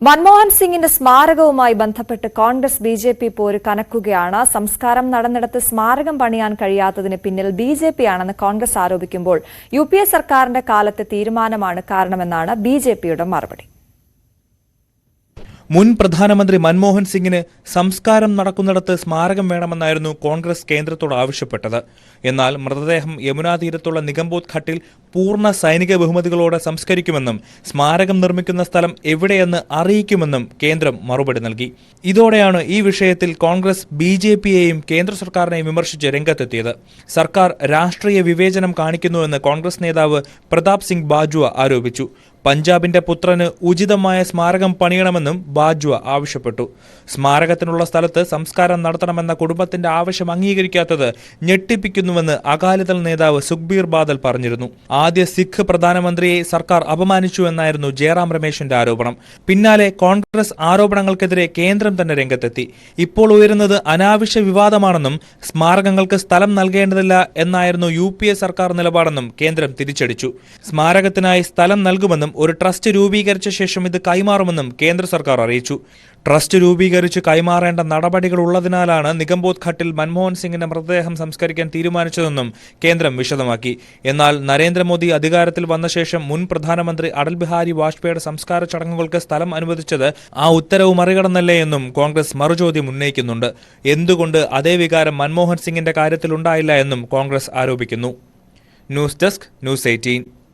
മൻമോഹൻ സിംഗിന്റെ സ്മാരകവുമായി ബന്ധപ്പെട്ട് കോൺഗ്രസ് ബിജെപി പോര് കനക്കുകയാണ്. സംസ്കാരം നടന്നിടത്ത് സ്മാരകം പണിയാൻ കഴിയാത്തതിന് പിന്നിൽ ബിജെപിയാണെന്ന് കോൺഗ്രസ് ആരോപിക്കുമ്പോൾ യുപിഎ സർക്കാരിന്റെ കാലത്തെ തീരുമാനമാണ് കാരണമെന്നാണ് ബിജെപിയുടെ മറുപടി. മുൻ പ്രധാനമന്ത്രി മൻമോഹൻ സിംഗിന് സംസ്കാരം നടക്കുന്നിടത്ത് സ്മാരകം വേണമെന്നായിരുന്നു കോൺഗ്രസ് കേന്ദ്രത്തോട് ആവശ്യപ്പെട്ടത്. എന്നാൽ മൃതദേഹം യമുനാ തീരത്തുള്ള നിഗംബോധ് ഘട്ടിൽ പൂർണ്ണ സൈനിക ബഹുമതികളോടെ സംസ്കരിക്കുമെന്നും സ്മാരകം നിർമ്മിക്കുന്ന സ്ഥലം എവിടെയെന്ന് അറിയിക്കുമെന്നും കേന്ദ്രം മറുപടി നൽകി. ഇതോടെയാണ് ഈ വിഷയത്തിൽ കോൺഗ്രസ് ബിജെപിയെയും കേന്ദ്ര സർക്കാരിനെയും വിമർശിച്ച് രംഗത്തെത്തിയത്. സർക്കാർ രാഷ്ട്രീയ വിവേചനം കാണിക്കുന്നുവെന്ന് കോൺഗ്രസ് നേതാവ് പ്രതാപ് സിംഗ് ബാജ്വ ആരോപിച്ചു. പഞ്ചാബിന്റെ പുത്രന് ഉചിതമായ സ്മാരകം പണിയണമെന്നും ബാജ്വ ആവശ്യപ്പെട്ടു. സ്മാരകത്തിനുള്ള സ്ഥലത്ത് സംസ്കാരം നടത്തണമെന്ന കുടുംബത്തിന്റെ ആവശ്യം അംഗീകരിക്കാത്തത് ഞെട്ടിപ്പിക്കുന്നുവെന്ന് അകാലിദൾ നേതാവ് സുഖ്ബീർ ബാദൽ പറഞ്ഞിരുന്നു. ആദ്യ സിഖ് പ്രധാനമന്ത്രിയെ സർക്കാർ അപമാനിച്ചുവെന്നായിരുന്നു ജയറാം രമേശിന്റെ ആരോപണം. പിന്നാലെ കോൺഗ്രസ് ആരോപണങ്ങൾക്കെതിരെ കേന്ദ്രം തന്നെ രംഗത്തെത്തി. ഇപ്പോൾ ഉയരുന്നത് അനാവശ്യ വിവാദമാണെന്നും സ്മാരകങ്ങൾക്ക് സ്ഥലം നൽകേണ്ടതില്ല എന്നായിരുന്നു യുപിഎ സർക്കാർ നിലപാടെന്നും കേന്ദ്രം തിരിച്ചടിച്ചു. സ്മാരകത്തിനായി സ്ഥലം നൽകുമെന്നും ഒരു ട്രസ്റ്റ് രൂപീകരിച്ച ശേഷം ഇത് കൈമാറുമെന്നും കേന്ദ്ര സർക്കാർ അറിയിച്ചു. ട്രസ്റ്റ് രൂപീകരിച്ച് കൈമാറേണ്ട നടപടികൾ ഉള്ളതിനാലാണ് നിഗംബോധ് ഘട്ടിൽ മൻമോഹൻ സിംഗിന്റെ മൃതദേഹം സംസ്കരിക്കാൻ തീരുമാനിച്ചതെന്നും കേന്ദ്രം വിശദമാക്കി. എന്നാൽ നരേന്ദ്രമോദി അധികാരത്തിൽ വന്ന ശേഷം മുൻ പ്രധാനമന്ത്രി അടൽ ബിഹാരി വാജ്പേയിയുടെ സംസ്കാര ചടങ്ങുകൾക്ക് സ്ഥലം അനുവദിച്ചത് ആ ഉത്തരവ് മറികടന്നല്ലേ എന്നും കോൺഗ്രസ് മറുചോദ്യം ഉന്നയിക്കുന്നുണ്ട്. എന്തുകൊണ്ട് അതേ വികാരം മൻമോഹൻ സിംഗിന്റെ കാര്യത്തിൽ ഉണ്ടായില്ല എന്നും കോൺഗ്രസ് ആരോപിക്കുന്നു. News desk, news 18.